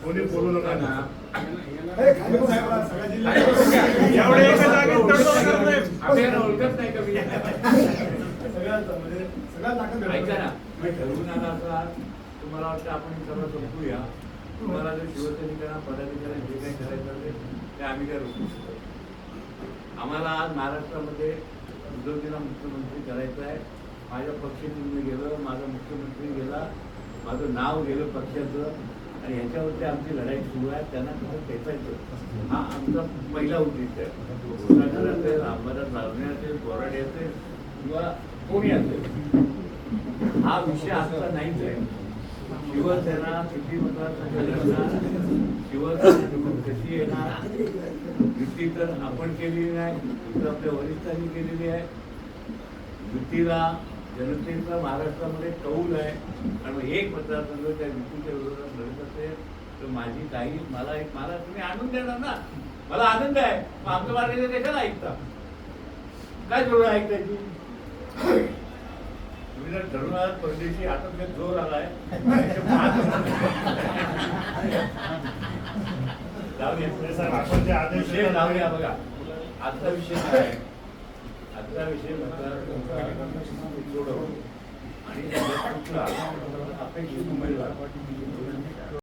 कोणी बोलू नका ना. ओळखत नाही कमी ऐका ना. ठरवून आला असा तुम्हाला वाटतं आपण सगळं संपूया. तुम्हाला जर शिवसैनिकांना पदाधिकाऱ्यांना जे काही करायचं असेल ते आम्ही करू. आम्हाला आज महाराष्ट्रामध्ये उद्धवजीला मुख्यमंत्री करायचं आहे. माझ्या पक्षाने गेलं, माझा मुख्यमंत्री गेला, माझं नाव गेलं पक्षाचं आणि ह्याच्यावरती आमची लढाई सुरू आहे. त्यांना कसं पेटायचं हा आमचा पहिला उद्देश आहे. घोषणा असेल, आंबारात लावणे असेल, बोराडे असेल किंवा कोणी असेल हा विषय आजचा नाहीच आहे. शिवसेना किती मतदारसंघ येणार, शिवसेना निवडून कशी येणार, युती तर आपण केलेली नाही, युती आपल्या वरिष्ठांनी केलेली आहे. युतीला जनतेचा महाराष्ट्रामध्ये कौल आहे आणि एक मतदारसंघ त्या युतीच्या विरोधात लढत असेल तर माझी काही मला तुम्ही आणून देणार ना. मला आनंद आहे. मग आमचं मार्गाने कशाला ऐकता, काय जरूर ऐकतायची. तुम्ही जर ठरवून आहात परदेशी आता जोर आलाय लावूया. बघा आजचा विषय काय आहे. आजचा विषय सोडव आणि अपेक्षित उमेदवार